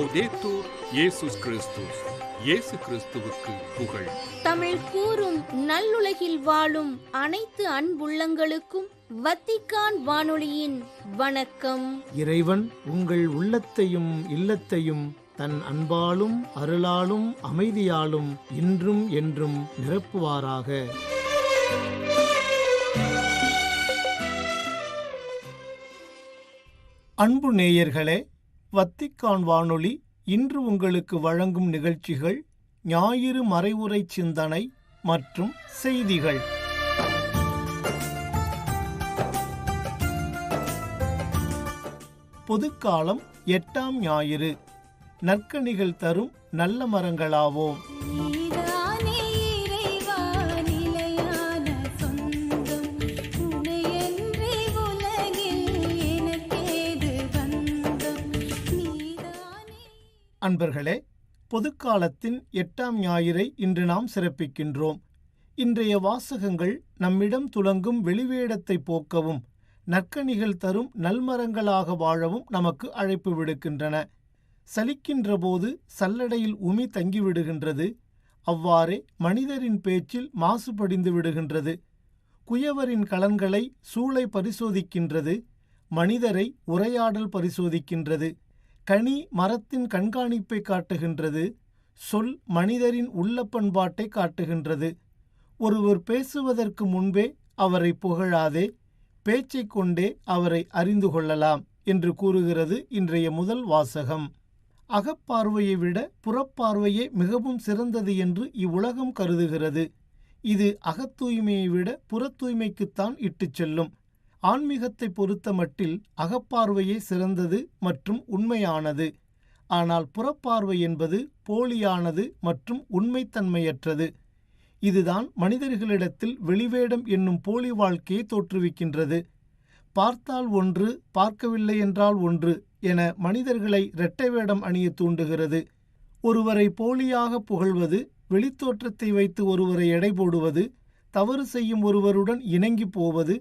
லௌதேத்தூர் இயேசுஸ் கிறிஸ்துஸ். இயேசு கிறிஸ்துவுக்கு புகழ். தமிழ் கூறும் நல்லுலகில் வாழும் அனைத்து அன்புள்ளங்களுக்கும் வத்திக்கான் வானொலியின் வணக்கம். இறைவன் உங்கள் உள்ளத்தையும் இல்லத்தையும் தன் அன்பாலும் அருளாலும் அமைதியாலும் இன்றும் என்றும் நிரப்புவாராக. அன்பு நேயர்களே, வத்திக்கான் வானொலி இன்று உங்களுக்கு வழங்கும் நிகழ்ச்சிகள் ஞாயிறு மறைவுரை சிந்தனை மற்றும் செய்திகள். பொதுக்காலம் 8ஆம் ஞாயிறு. நற்கனிகள் தரும் நல்ல மரங்களாவோம். அன்பர்களே, பொதுக்காலத்தின் 8ஆம் ஞாயிறை இன்று நாம் சிறப்பிக்கின்றோம். இன்றைய வாசகங்கள் நம்மிடம் துலங்கும் வெளிவேடத்தை போக்கவும் நற்கனிகள் தரும் நல்மரங்களாக வாழவும் நமக்கு அழைப்பு விடுக்கின்றன. சலிக்கின்ற போது சல்லடையில் உமி தங்கிவிடுகின்றது. அவ்வாறே மனிதரின் பேச்சில் மாசுபடிந்து விடுகின்றது. குயவரின் கலன்களை சூளை பரிசோதிக்கின்றது. மனிதரை உரையாடல் பரிசோதிக்கின்றது. கனி மரத்தின் கண்காணிப்பை காட்டுகின்றது. சொல் மனிதரின் உள்ள பண்பாட்டை காட்டுகின்றது. ஒருவர் பேசுவதற்கு முன்பே அவரை புகழாதே, பேச்சை கொண்டே அவரை அறிந்து கொள்ளலாம் என்று கூறுகிறது இன்றைய முதல் வாசகம். அகப்பார்வையை விட புறப்பார்வையே மிகவும் சிறந்தது என்று இவ்வுலகம் கருதுகிறது. இது அகத்தூய்மையை விட புறத்தூய்மைக்குத்தான் இட்டுச் செல்லும். ஆன்மீகத்தை பொறுத்த மட்டில் அகப்பார்வையே சிறந்தது மற்றும் உண்மையானது. ஆனால் புறப்பார்வை என்பது போலியானது மற்றும் உண்மைத்தன்மையற்றது. இதுதான் மனிதர்களிடத்தில் வெளிவேடம் என்னும் போலி வாழ்க்கையை தோற்றுவிக்கின்றது. பார்த்தால் ஒன்று, பார்க்கவில்லை என்றால் ஒன்று என மனிதர்களை இரட்டை வேடம் அணிய தூண்டுகிறது. ஒருவரை போலியாக புகழ்வது, வெளித்தோற்றத்தை வைத்து ஒருவரை எடை போடுவது, தவறு செய்யும் ஒருவருடன் இணங்கி போவது,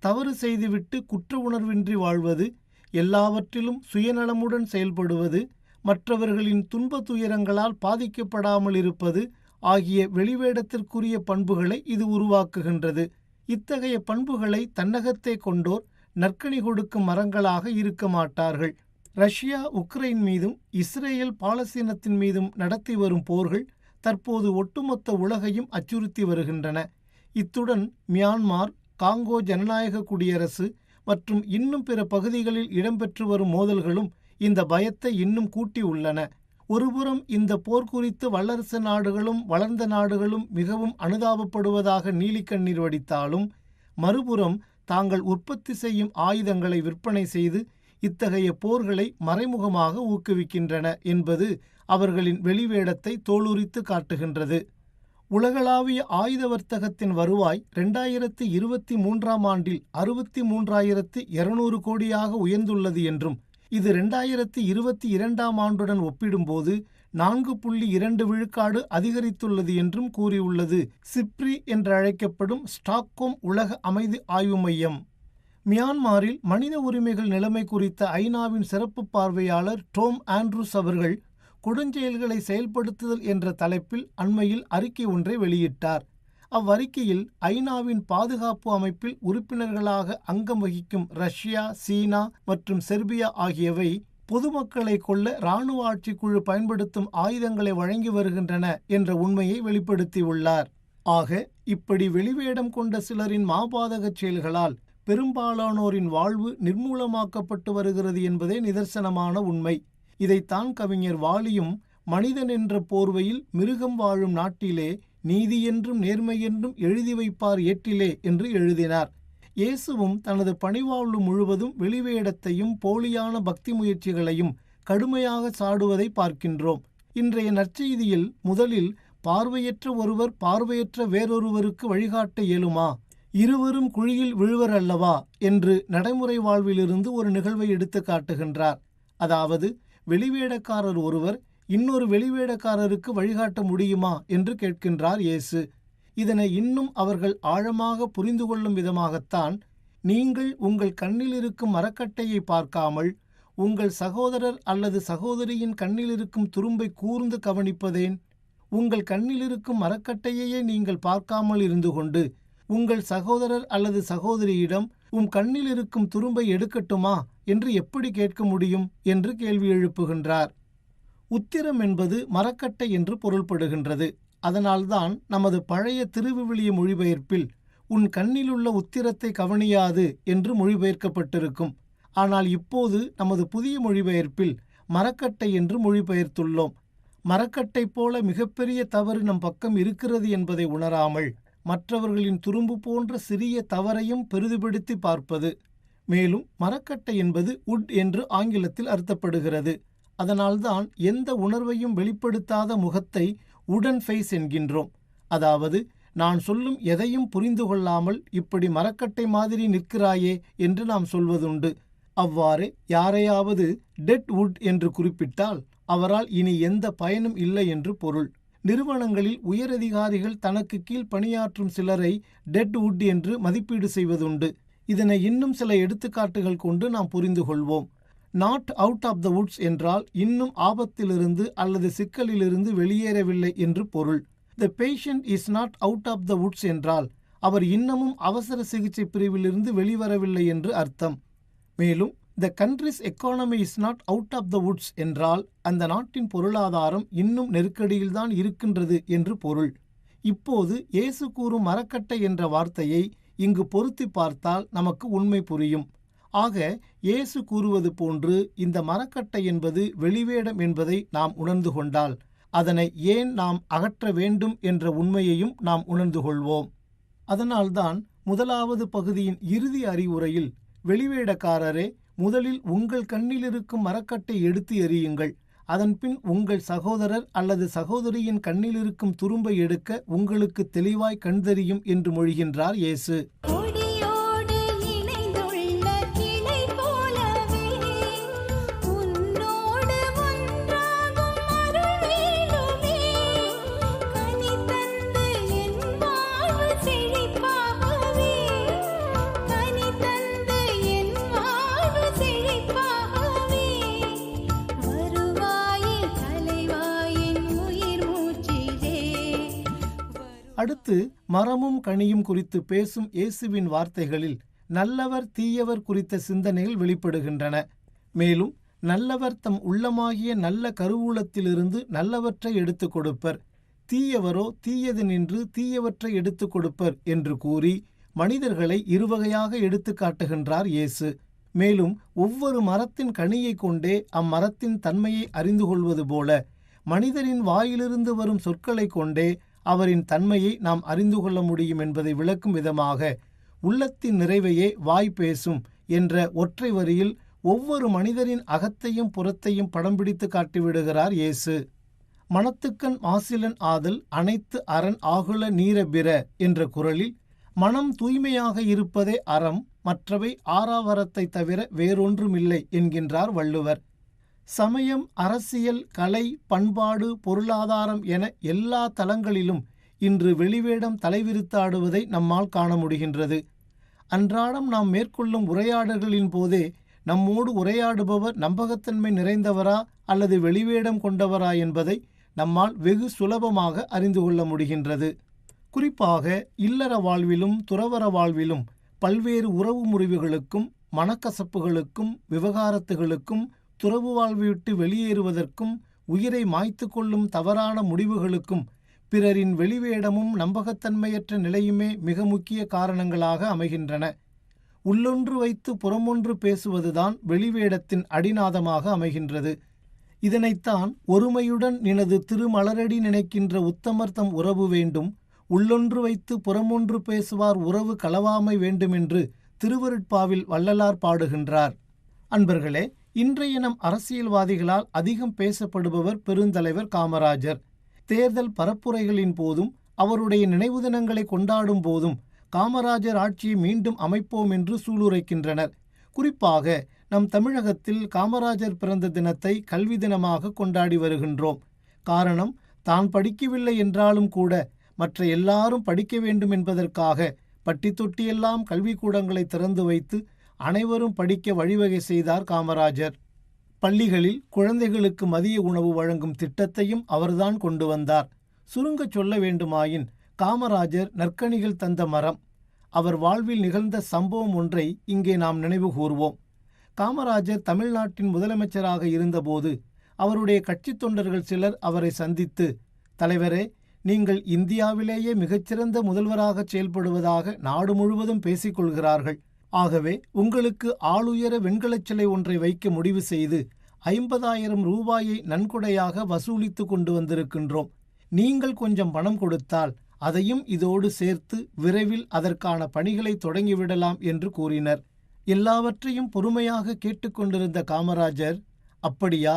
தவறு செய்துவிட்டு குற்ற உணர்வின்றி வாழ்வது, எல்லாவற்றிலும் சுயநலமுடன் செயல்படுவது, மற்றவர்களின் துன்ப துயரங்களால் பாதிக்கப்படாமல் இருப்பது ஆகிய வெளிவேடத்திற்குரிய பண்புகளை இது உருவாக்குகின்றது. இத்தகைய பண்புகளை தன்னகத்தே கொண்டோர் நற்கனி கொடுக்கும் மரங்களாக இருக்க மாட்டார்கள். ரஷ்யா உக்ரைன் மீதும் இஸ்ரேல் பாலஸ்தீனத்தின் மீதும் நடத்தி வரும் போர்கள் தற்போது ஒட்டுமொத்த உலகையும் அச்சுறுத்தி வருகின்றன. இத்துடன் மியான்மார், காங்கோ ஜனநாயக குடியரசு மற்றும் இன்னும் பிற பகுதிகளில் இடம்பெற்று வரும் மோதல்களும் இந்த பயத்தை இன்னும் கூட்டி உள்ளன. ஒருபுறம் இந்த போர் குறித்து வல்லரசு நாடுகளும் வளர்ந்த நாடுகளும் மிகவும் அனுதாபப்படுவதாக நீலிக்கண்ணீர் வடித்தாலும், மறுபுறம் தாங்கள் உற்பத்தி செய்யும் ஆயுதங்களை விற்பனை செய்து இத்தகைய போர்களை மறைமுகமாக ஊக்குவிக்கின்றன என்பது அவர்களின் வெளிவேடத்தை தோலுரித்து காட்டுகின்றது. உலகளாவிய ஆயுத வர்த்தகத்தின் வருவாய் 2023ஆம் ஆண்டில் 63,200 கோடியாக உயர்ந்துள்ளது என்றும், இது 2022ஆம் ஆண்டுடன் ஒப்பிடும்போது 4.2 விழுக்காடு அதிகரித்துள்ளது என்றும் கூறியுள்ளது சிப்ரி என்றழைக்கப்படும் ஸ்டாக்ஹோம் உலக அமைதி ஆய்வு மையம். மியான்மாரில் மனித உரிமைகள் நிலைமை குறித்த ஐநாவின் சிறப்பு பார்வையாளர் டோம் ஆண்ட்ரூஸ் அவர்கள் கொடுஞ்செயல்களை செயல்படுத்துதல் என்ற தலைப்பில் அண்மையில் அறிக்கை ஒன்றை வெளியிட்டார். அவ்வறிக்கையில் ஐநாவின் பாதுகாப்பு அமைப்பில் உறுப்பினர்களாக அங்கம் வகிக்கும் ரஷ்யா, சீனா மற்றும் செர்பியா ஆகியவை பொதுமக்களை கொல்ல இராணுவ ஆட்சிக்குழு பயன்படுத்தும் ஆயுதங்களை வழங்கி வருகின்றன என்ற உண்மையை வெளிப்படுத்தியுள்ளார். ஆக இப்படி வெளிவேடம் கொண்ட சிலரின் மாபாதக செயல்களால் பெரும்பாலானோரின் வாழ்வு நிர்மூலமாக்கப்பட்டு வருகிறது என்பதே நிதர்சனமான உண்மை. இதைத்தான் கவிஞர் வாலியும் மனிதன் என்ற போர்வையில் மிருகம் வாழும் நாட்டிலே நீதி என்றும் நேர்மை என்றும் எழுதி வைப்பார் ஏட்டிலே என்று எழுதினார். இயேசுவும் தனது பணிவாழ்வு முழுவதும் வெளிவேடத்தையும் போலியான பக்தி முயற்சிகளையும் கடுமையாக சாடுவதை பார்க்கின்றோம். இன்றைய நற்செய்தியில் முதலில் பார்வையற்ற ஒருவர் பார்வையற்ற வேறொருவருக்கு வழிகாட்ட இயலுமா, இருவரும் குழியில் விழுவர் அல்லவா என்று நடைமுறை வாழ்விலிருந்து ஒரு நிகழ்வை எடுத்து காட்டுகின்றார். அதாவது, வெளிவேடக்காரர் ஒருவர் இன்னொரு வெளிவேடக்காரருக்கு வழிகாட்ட முடியுமா என்று கேட்கின்றார் இயேசு. இதனை இன்னும் அவர்கள் ஆழமாக புரிந்து கொள்ளும் விதமாகத்தான், நீங்கள் உங்கள் கண்ணில் இருக்கும் மரக்கட்டையை பார்க்காமல் உங்கள் சகோதரர் அல்லது சகோதரியின் கண்ணில் இருக்கும் துரும்பை கூர்ந்து கவனிப்பதேன்? உங்கள் கண்ணில் இருக்கும் மரக்கட்டையையே நீங்கள் பார்க்காமல் இருந்து கொண்டு உங்கள் சகோதரர் அல்லது சகோதரியிடம் உம் கண்ணில் இருக்கும் துரும்பை எடுக்கட்டுமா என்று எப்படி கேட்க முடியும் என்று கேள்வி எழுப்புகின்றார். உத்திரம் என்பது மரக்கட்டை என்று பொருள்படுகின்றது. அதனால்தான் நமது பழைய திருவிவிலிய மொழிபெயர்ப்பில் உன் கண்ணிலுள்ள உத்திரத்தை கவனியாது என்று மொழிபெயர்க்கப்பட்டிருக்கும். ஆனால் இப்போது நமது புதிய மொழிபெயர்ப்பில் மரக்கட்டை என்று மொழிபெயர்த்துள்ளோம். மரக்கட்டை போல மிகப்பெரிய தவறு நம் பக்கம் இருக்கிறது என்பதை உணராமல் மற்றவர்களின் துரும்பு போன்ற சிறிய தவறையும் பெரிதுபடுத்தி பார்ப்பது. மேலும் மரக்கட்டை என்பது உட் என்று ஆங்கிலத்தில் அர்த்தப்படுகிறது. அதனால்தான் எந்த உணர்வையும் வெளிப்படுத்தாத முகத்தை உடன் ஃபேஸ் என்கின்றோம். அதாவது நான் சொல்லும் எதையும் புரிந்து கொள்ளாமல் இப்படி மரக்கட்டை மாதிரி நிற்கிறாயே என்று நாம் சொல்வதுண்டு. அவ்வாறு யாரையாவது டெட் வுட் என்று குறிப்பிட்டால் அவரால் இனி எந்த பயனும் இல்லை என்று பொருள். நிறுவனங்களில் உயரதிகாரிகள் தனக்கு கீழ் பணியாற்றும் சிலரை டெட் வுட் என்று மதிப்பீடு செய்வதுண்டு. இதனை இன்னும் சில எடுத்துக்காட்டுகள் கொண்டு நாம் புரிந்து கொள்வோம். Not out of the woods என்றால் இன்னும் ஆபத்திலிருந்து அல்லது சிக்கலிலிருந்து வெளியேறவில்லை என்று பொருள். The patient is not out of the woods என்றால் அவர் இன்னமும் அவசர சிகிச்சை பிரிவிலிருந்து வெளிவரவில்லை என்று அர்த்தம். மேலும் the country's economy is not out of the woods என்றால் அந்த நாட்டின் பொருளாதாரம் இன்னும் நெருக்கடியில்தான் இருக்கின்றது என்று பொருள். இப்போது இயேசு கூறும் மரக்கட்டை என்ற வார்த்தையை இங்கு பொருத்தி பார்த்தால் நமக்கு உண்மை புரியும். ஆக இயேசு கூறுவது போன்று இந்த மரக்கட்டை என்பது வெளிவேடம் என்பதை நாம் உணர்ந்து கொண்டால் அதனை ஏன் நாம் அகற்ற வேண்டும் என்ற உண்மையையும் நாம் உணர்ந்து கொள்வோம். அதனால்தான் முதலாவது பகுதியின் இறுதி அறிவுரையில் வெளிவேடக்காரரே, முதலில் உங்கள் கண்ணில் இருக்கும் மரக்கட்டை எடுத்து எறியுங்கள், அதன்பின் உங்கள் சகோதரர் அல்லது சகோதரியின் கண்ணில் இருக்கும் துரும்பை எடுக்க உங்களுக்கு தெளிவாய் கண்தெரியும் என்று மொழிகின்றார் இயேசு. அடுத்து மரமும் கனியும் குறித்து பேசும் இயேசுவின் வார்த்தைகளில் நல்லவர் தீயவர் குறித்த சிந்தனைகள் வெளிப்படுகின்றன. மேலும் நல்லவர் தம் உள்ளமாகிய நல்ல கருவூலத்திலிருந்து நல்லவற்றை எடுத்துக் கொடுப்பர், தீயவரோ தீயது நின்று தீயவற்றை எடுத்துக் கொடுப்பர் என்று கூறி மனிதர்களை இருவகையாக எடுத்து காட்டுகின்றார் இயேசு. மேலும் ஒவ்வொரு மரத்தின் கனியை கொண்டே அம்மரத்தின் தன்மையை அறிந்து கொள்வது போல மனிதரின் வாயிலிருந்து வரும் சொற்களை கொண்டே அவரின் தன்மையை நாம் அறிந்து கொள்ள முடியும் என்பதை விளக்கும் விதமாக உள்ளத்தின் நிறைவையே வாய் பேசும் என்ற ஒற்றை வரியில் ஒவ்வொரு மனிதரின் அகத்தையும் புறத்தையும் படம் பிடித்து காட்டிவிடுகிறார் இயேசு. மனத்துக்கண் மாசிலன் ஆதல் அனைத்து அரண் ஆகுல நீரபிற என்ற குறளில் மனம் தூய்மையாக இருப்பதே அறம், மற்றவை ஆறாவரத்தை தவிர வேறொன்றுமில்லை என்கின்றார் வள்ளுவர். சமயம், அரசியல், கலை, பண்பாடு, பொருளாதாரம் என எல்லா தளங்களிலும் இன்று வெளிவேடம் தலைவிரித்தாடுவதை நம்மால் காண முடிகின்றது. அன்றாடம் நாம் மேற்கொள்ளும் உரையாடல்களின் போதே நம்மோடு உரையாடுபவர் நம்பகத்தன்மை நிறைந்தவரா அல்லது வெளிவேடம் கொண்டவரா என்பதை நம்மால் வெகு சுலபமாக அறிந்து கொள்ள முடிகின்றது. குறிப்பாக இல்லற வாழ்விலும் துறவற வாழ்விலும் பல்வேறு உறவு முறிவுகளுக்கும் மனக்கசப்புகளுக்கும் விவகாரத்துகளுக்கும் துறவு வாழ்வை விட்டு வெளியேறுவதற்கும் உயிரை மாய்த்து கொள்ளும் தவறான முடிவுகளுக்கும் பிறரின் வெளிவேடமும் நம்பகத்தன்மையற்ற நிலையுமே மிக முக்கிய காரணங்களாக அமைகின்றன. உள்ளொன்று வைத்து புறமொன்று பேசுவதுதான் வெளிவேடத்தின் அடிநாதமாக அமைகின்றது. இதனைத்தான் ஒருமையுடன் நினது திருமலரடி நினைக்கின்ற உத்தமர்த்தம் உறவு வேண்டும், உள்ளொன்று வைத்து புறமொன்று பேசுவார் உறவு களவாமை வேண்டுமென்று திருவருட்பாவில் வள்ளலார் பாடுகின்றார். அன்பர்களே, இன்றைய நம் அரசியல்வாதிகளால் அதிகம் பேசப்படுபவர் பெருந்தலைவர் காமராஜர். தேர்தல் பரப்புரைகளின் போதும் அவருடைய நினைவு தினங்களை கொண்டாடும் போதும் காமராஜர் ஆட்சியை மீண்டும் அமைப்போம் என்று சூளுரைக்கின்றனர். குறிப்பாக நம் தமிழகத்தில் காமராஜர் பிறந்த தினத்தை கல்வி தினமாக கொண்டாடி வருகின்றோம். காரணம், தான் படிக்கவில்லை என்றாலும் கூட மற்ற எல்லாரும் படிக்க வேண்டும் என்பதற்காக பட்டி தொட்டியெல்லாம் கல்விக்கூடங்களை திறந்து வைத்து அனைவரும் படிக்க வழிவகை செய்தார் காமராஜர். பள்ளிகளில் குழந்தைகளுக்கு மதிய உணவு வழங்கும் திட்டத்தையும் அவர்தான் கொண்டு வந்தார். சுருங்கச் சொல்ல வேண்டுமாயின் காமராஜர் நற்கனிகள் தந்த மரம். அவர் வாழ்வில் நிகழ்ந்த சம்பவம் ஒன்றை இங்கே நாம் நினைவு கூர்வோம். காமராஜர் தமிழ்நாட்டின் முதலமைச்சராக இருந்தபோது அவருடைய கட்சித் தொண்டர்கள் சிலர் அவரை சந்தித்து, தலைவரே, நீங்கள் இந்தியாவிலேயே மிகச்சிறந்த முதல்வராக செயல்படுவதாக நாடு முழுவதும் பேசிக்கொள்கிறார்கள். ஆகவே உங்களுக்கு ஆளுயர வெண்கலச் சிலை ஒன்றை வைக்க முடிவு செய்து 50,000 ரூபாயை நன்கொடையாக வசூலித்து கொண்டு வந்திருக்கின்றோம். நீங்கள் கொஞ்சம் பணம் கொடுத்தால் அதையும் இதோடு சேர்த்து விரைவில் அதற்கான பணிகளை தொடங்கிவிடலாம் என்று கூறினர். எல்லாவற்றையும் பொறுமையாக கேட்டுக்கொண்டிருந்த காமராஜர், அப்படியா,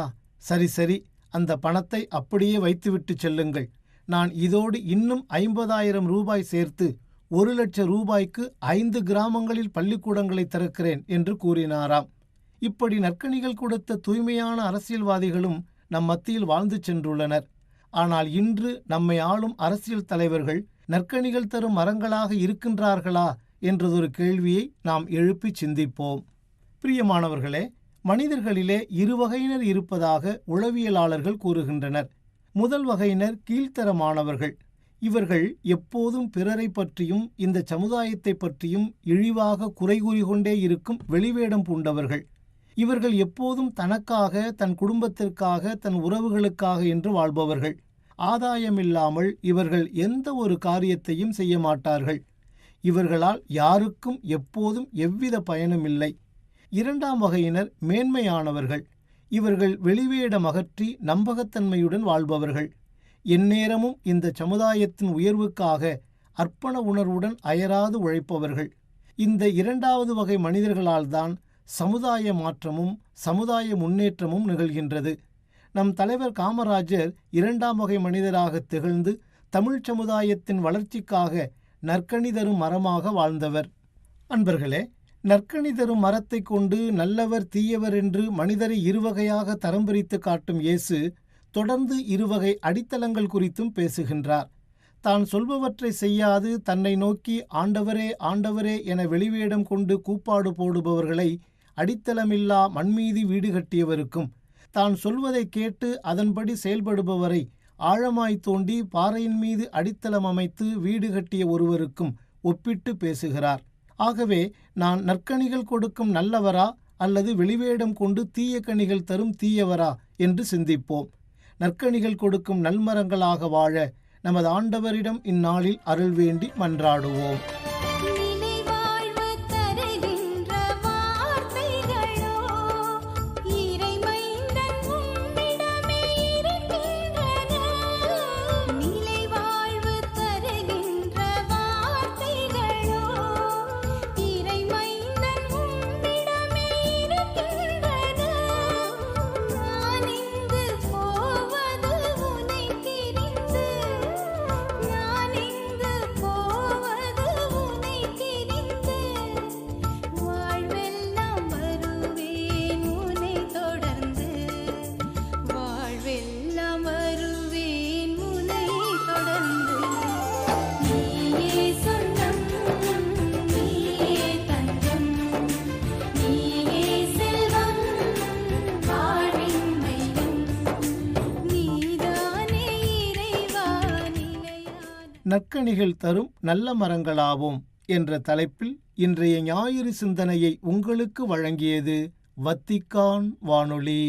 சரி சரி, அந்த பணத்தை அப்படியே வைத்துவிட்டு செல்லுங்கள். நான் இதோடு இன்னும் 50,000 ரூபாய் சேர்த்து 1,00,000 ரூபாய்க்கு 5 கிராமங்களில் பள்ளிக்கூடங்களை திறக்கிறேன் என்று கூறினாராம். இப்படி நற்கனிகள் கொடுத்த தூய்மையான அரசியல்வாதிகளும் நம் மத்தியில் வாழ்ந்து சென்றுள்ளனர். ஆனால் இன்று நம்மை ஆளும் அரசியல் தலைவர்கள் நற்கனிகள் தரும் மரங்களாக இருக்கின்றார்களா என்றதொரு கேள்வியை நாம் எழுப்பி சிந்திப்போம். பிரியமானவர்களே, மனிதர்களிலே 2 வகையினர் இருப்பதாக உளவியலாளர்கள் கூறுகின்றனர். முதல் வகையினர் கீழ்த்தரமானவர்கள். இவர்கள் எப்போதும் பிறரை பற்றியும் இந்த சமுதாயத்தை பற்றியும் இழிவாக குறை கூறிக்கொண்டே இருக்கும் வெளிவேடம் பூண்டவர்கள். இவர்கள் எப்போதும் தனக்காக, தன் குடும்பத்திற்காக, தன் உறவுகளுக்காக என்று வாழ்பவர்கள். ஆதாயமில்லாமல் இவர்கள் எந்த ஒரு காரியத்தையும் செய்ய மாட்டார்கள். இவர்களால் யாருக்கும் எப்போதும் எவ்வித பயனும் இல்லை. இரண்டாம் வகையினர் மேன்மையானவர்கள். இவர்கள் வெளிவேடம் அகற்றி நம்பகத்தன்மையுடன் வாழ்பவர்கள். எந்நேரமும் இந்த சமுதாயத்தின் உயர்வுக்காக அர்ப்பண உணர்வுடன் அயராது உழைப்பவர்கள். இந்த இரண்டாவது வகை மனிதர்களால் தான் சமுதாய மாற்றமும் சமுதாய முன்னேற்றமும் நிகழ்கின்றது. நம் தலைவர் காமராஜர் 2ஆம் வகை மனிதராக திகழ்ந்து தமிழ் சமுதாயத்தின் வளர்ச்சிக்காக நற்கனி தரும் மரமாக வாழ்ந்தவர். அன்பர்களே, நற்கனி தரும் மரத்தை கொண்டு நல்லவர் தீயவர் என்று மனிதரை 2 வகையாக தரம் பிரித்து காட்டும் இயேசு தொடர்ந்து 2 வகை அடித்தளங்கள் குறித்தும் பேசுகின்றார். தான் சொல்பவற்றை செய்யாது தன்னை நோக்கி ஆண்டவரே ஆண்டவரே என வெளிவேடம் கொண்டு கூப்பாடு போடுபவர்களை அடித்தளமில்லா மண்மீதி வீடு கட்டியவருக்கும், தான் சொல்வதை கேட்டு அதன்படி செயல்படுபவரை ஆழமாய் தோண்டி பாறையின் மீது அடித்தளம் அமைத்து வீடு கட்டிய ஒருவருக்கும் ஒப்பிட்டு பேசுகிறார். ஆகவே நான் நற்கனிகள் கொடுக்கும் நல்லவரா அல்லது வெளிவேடம் கொண்டு தீய கனிகள் தரும் தீயவரா என்று சிந்திப்போம். நற்கனிகள் கொடுக்கும் நல்மரங்களாக வாழ நமது ஆண்டவரிடம் இந்நாளில் அருள் வேண்டி மன்றாடுவோம். நற்கனிகள் தரும் நல்ல மரங்களாவோம் என்ற தலைப்பில் இன்றைய ஞாயிறு சிந்தனையை உங்களுக்கு வழங்கியது வத்திக்கான் வானொலி.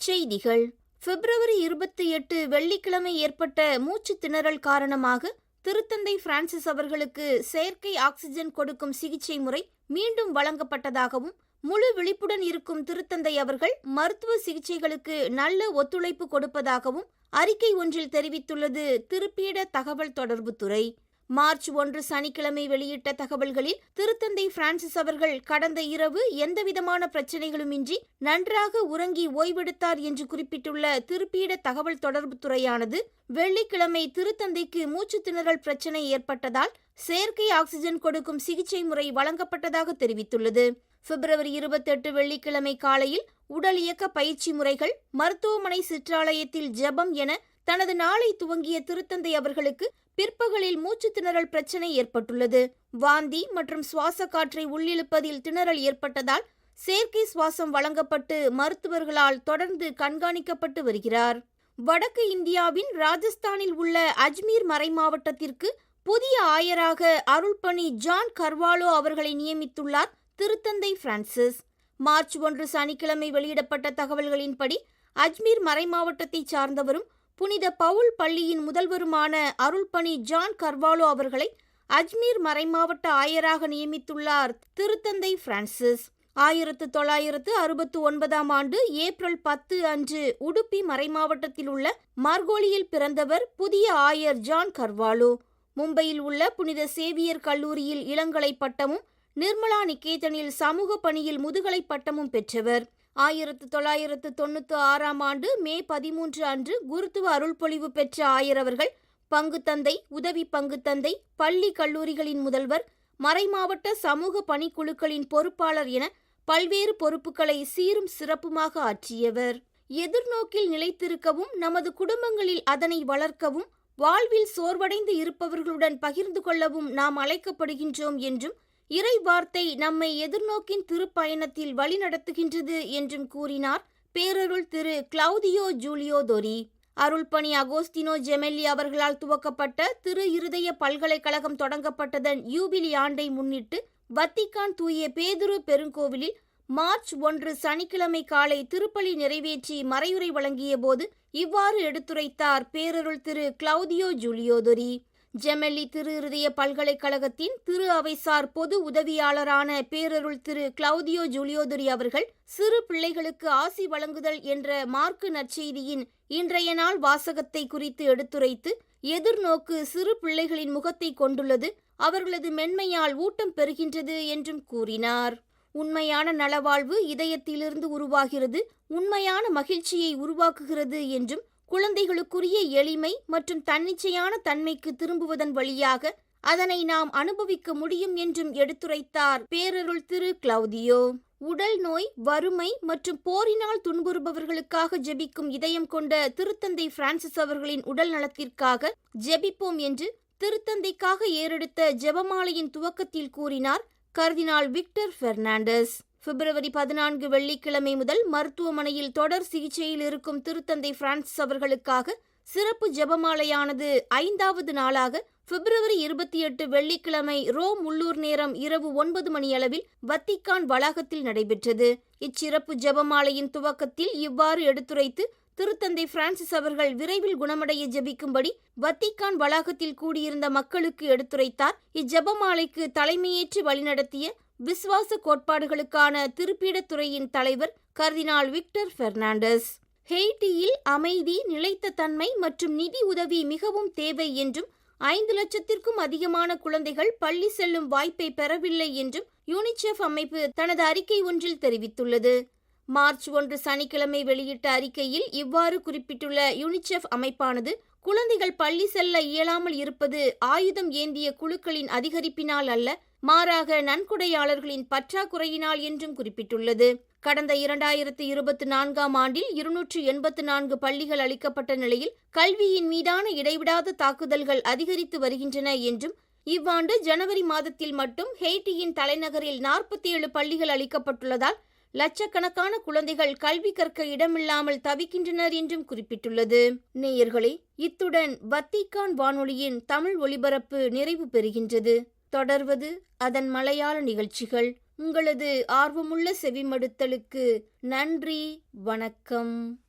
செய்திகள். பிப்ரவரி 28 வெள்ளிக்கிழமை ஏற்பட்ட மூச்சு திணறல் காரணமாக திருத்தந்தை பிரான்சிஸ் அவர்களுக்கு செயற்கை ஆக்சிஜன் கொடுக்கும் சிகிச்சை முறை மீண்டும் வழங்கப்பட்டதாகவும், முழு விழிப்புடன் இருக்கும் திருத்தந்தை அவர்கள் மருத்துவ சிகிச்சைகளுக்கு நல்ல ஒத்துழைப்பு கொடுப்பதாகவும் அறிக்கை ஒன்றில் தெரிவித்துள்ளது திருப்பீட தகவல் தொடர்புத்துறை. மார்ச் 1 சனிக்கிழமை வெளியிட்ட தகவல்களில் திருத்தந்தை பிரான்சிஸ் அவர்கள் கடந்த இரவு எந்தவிதமான பிரச்சனைகளுமின்றி நன்றாக உறங்கி ஓய்வெடுத்தார் என்று குறிப்பிட்டுள்ள திருப்பீட தகவல் தொடர்புத்துறையானது வெள்ளிக்கிழமை திருத்தந்தைக்கு மூச்சு திணறல் பிரச்சனை ஏற்பட்டதால் செயற்கை ஆக்சிஜன் கொடுக்கும் சிகிச்சை முறை வழங்கப்பட்டதாக தெரிவித்துள்ளது. பிப்ரவரி 28 வெள்ளிக்கிழமை காலையில் உடல் இயக்க பயிற்சி முறைகள், மருத்துவமனை சிற்றாலயத்தில் ஜெபம் என தனது நாளை துவங்கிய திருத்தந்தை அவர்களுக்கு பிற்பகலில் மூச்சு திணறல் பிரச்சனை ஏற்பட்டுள்ளது. வாந்தி மற்றும் சுவாச காற்றை உள்ளிழுப்பதில் திணறல் ஏற்பட்டதால் செயற்கை சுவாசம் வழங்கப்பட்டு மருத்துவர்களால் தொடர்ந்து கண்காணிக்கப்பட்டு வருகிறார். வடக்கு இந்தியாவின் ராஜஸ்தானில் உள்ள அஜ்மீர் மறைமாவட்டத்திற்கு புதிய ஆயராக அருள்பணி ஜான் கர்வாலோ அவர்களை நியமித்துள்ளார் திருத்தந்தை பிரான்சிஸ். மார்ச் 1 சனிக்கிழமை வெளியிடப்பட்ட தகவல்களின்படி அஜ்மீர் மறைமாவட்டத்தைச் சார்ந்தவரும் புனித பவுல் பள்ளியின் முதல்வருமான அருள்பணி ஜான் கர்வாலோ அவர்களை அஜ்மீர் மறைமாவட்ட ஆயராக நியமித்துள்ளார் திருத்தந்தை பிரான்சிஸ். 1969 ஆண்டு ஏப்ரல் 10 அன்று உடுப்பி மறைமாவட்டத்தில் உள்ள மார்கோலியில் பிறந்தவர் புதிய ஆயர் ஜான் கர்வாலோ. மும்பையில் உள்ள புனித சேவியர் கல்லூரியில் இளங்கலை பட்டமும் நிர்மலா நிகேதனில் சமூக பணியில் முதுகலை பட்டமும் பெற்றவர். 1996 ஆண்டு மே 13 அன்று குருத்துவ அருள்பொழிவு பெற்ற ஆயர் அவர்கள் பங்குத்தந்தை, உதவி பங்குத்தந்தை, பள்ளி கல்லூரிகளின் முதல்வர், மறைமாவட்ட சமூக பணிக்குழுக்களின் பொறுப்பாளர் என பல்வேறு பொறுப்புகளை சீரும் சிறப்புமாக ஆற்றியவர். எதிர்நோக்கில் நிலைத்திருக்கவும் நமது குடும்பங்களில் அதனை வளர்க்கவும் வாழ்வில் சோர்வடைந்து இருப்பவர்களுடன் பகிர்ந்து கொள்ளவும் நாம் அழைக்கப்படுகின்றோம் என்றும் இறை வார்த்தை நம்மை எதிர்நோக்கின் திருப்பயணத்தில் வழிநடத்துகின்றது என்றும் கூறினார் பேரருள் திரு கிளவுதியோ ஜூலியோ தொரி. அருள்பணி அகோஸ்தினோ ஜெமெல்லி அவர்களால் துவக்கப்பட்ட திரு இருதய பல்கலைக்கழகம் தொடங்கப்பட்டதன் யூபிலி ஆண்டை முன்னிட்டு வத்திக்கான் தூய பேதுரு பெருங்கோவிலில் மார்ச் 1 சனிக்கிழமை காலை திருப்பலி நிறைவேற்றி மறையுரை வழங்கிய போது இவ்வாறு எடுத்துரைத்தார் பேரருள் திரு கிளவுதியோ ஜூலியோ தொரி. ஜெமெல்லி திரு இருதய பல்கலைக்கழகத்தின் திரு அவைசார் பொது உதவியாளரான பேரருள் திரு கிளவுதியோ ஜூலியோ தொரி அவர்கள் சிறு பிள்ளைகளுக்கு ஆசி வழங்குதல் என்ற மார்க்கு நற்செய்தியின் இன்றைய நாள் வாசகத்தை குறித்து எடுத்துரைத்து, எதிர்நோக்கு சிறு பிள்ளைகளின் முகத்தை கொண்டுள்ளது, அவர்களது மென்மையால் ஊட்டம் பெறுகின்றது என்றும் கூறினார். உண்மையான நலவாழ்வு இதயத்திலிருந்து உருவாகிறது, உண்மையான மகிழ்ச்சியை உருவாக்குகிறது என்றும் குழந்தைகளுக்குரிய எளிமை மற்றும் தன்னிச்சையான தன்மைக்கு திரும்புவதன் வழியாக அதனை நாம் அனுபவிக்க முடியும் என்றும் எடுத்துரைத்தார் பேரருள் திரு கிளவுதியோ. உடல் நோய், வறுமை மற்றும் போரினால் துன்புறுபவர்களுக்காக ஜெபிக்கும் இதயம் கொண்ட திருத்தந்தை பிரான்சிஸ் அவர்களின் உடல் நலத்திற்காக ஜெபிப்போம் என்று திருத்தந்தைக்காக ஏறெடுத்த ஜெபமாலையின் துவக்கத்தில் கூறினார் கர்தினால் விக்டர் பெர்னாண்டஸ். பிப்ரவரி 14 வெள்ளிக்கிழமை முதல் மருத்துவமனையில் தொடர் சிகிச்சையில் இருக்கும் திருத்தந்தை பிரான்சிஸ் அவர்களுக்காக சிறப்பு ஜெபமாலையானது 5வது நாளாக பிப்ரவரி 28 வெள்ளிக்கிழமை ரோம் உள்ளூர் நேரம் இரவு 9 மணியளவில் வத்திக்கான் வளாகத்தில் நடைபெற்றது. இச்சிறப்பு ஜெபமாலையின் துவக்கத்தில் இவ்வாறு எடுத்துரைத்து திருத்தந்தை பிரான்சிஸ் அவர்கள் விரைவில் குணமடைய ஜெபிக்கும்படி வத்திக்கான் வளாகத்தில் கூடியிருந்த மக்களுக்கு எடுத்துரைத்தார். இஜெபமாலைக்கு தலைமையேற்று வழிநடத்திய விசுவாச கோட்பாடுகளுக்கான திருப்பீடத்துறையின் தலைவர் கர்தினால் விக்டர் பெர்னாண்டஸ். ஹெய்ட்டியில் அமைதி, நிலைத்த தன்மை மற்றும் நிதி உதவி மிகவும் தேவை என்றும் 5 லட்சத்திற்கும் அதிகமான குழந்தைகள் பள்ளி செல்லும் வாய்ப்பை பெறவில்லை என்றும் யூனிசெஃப் அமைப்பு தனது அறிக்கை ஒன்றில் தெரிவித்துள்ளது. மார்ச் 1 சனிக்கிழமை வெளியிட்ட அறிக்கையில் இவ்வாறு குறிப்பிட்டுள்ள யூனிசெஃப் அமைப்பானது குழந்தைகள் பள்ளி செல்ல இயலாமல் இருப்பது ஆயுதம் ஏந்திய குழுக்களின் அதிகரிப்பினால் அல்ல, மாறாக நன்கொடையாளர்களின் பற்றாக்குறையினால் என்றும் குறிப்பிட்டுள்ளது. கடந்த 2024 ஆண்டில் 284 பள்ளிகள் அளிக்கப்பட்ட நிலையில் கல்வியின் மீதான இடைவிடாத தாக்குதல்கள் அதிகரித்து வருகின்றன என்றும், இவ்வாண்டு ஜனவரி மாதத்தில் மட்டும் ஹெய்ட்டியின் தலைநகரில் 47 பள்ளிகள் அளிக்கப்பட்டுள்ளதால் லட்சக்கணக்கான குழந்தைகள் கல்வி கற்க இடமில்லாமல் தவிக்கின்றனர் என்றும் குறிப்பிட்டுள்ளது. நேயர்களே, இத்துடன் வத்திக்கான் வானொலியின் தமிழ் ஒலிபரப்பு நிறைவு பெறுகின்றது. தொடர்வது அதன் மலையாள நிகழ்ச்சிகள். உங்களது ஆர்வமுள்ள செவிமடுத்தலுக்கு நன்றி. வணக்கம்.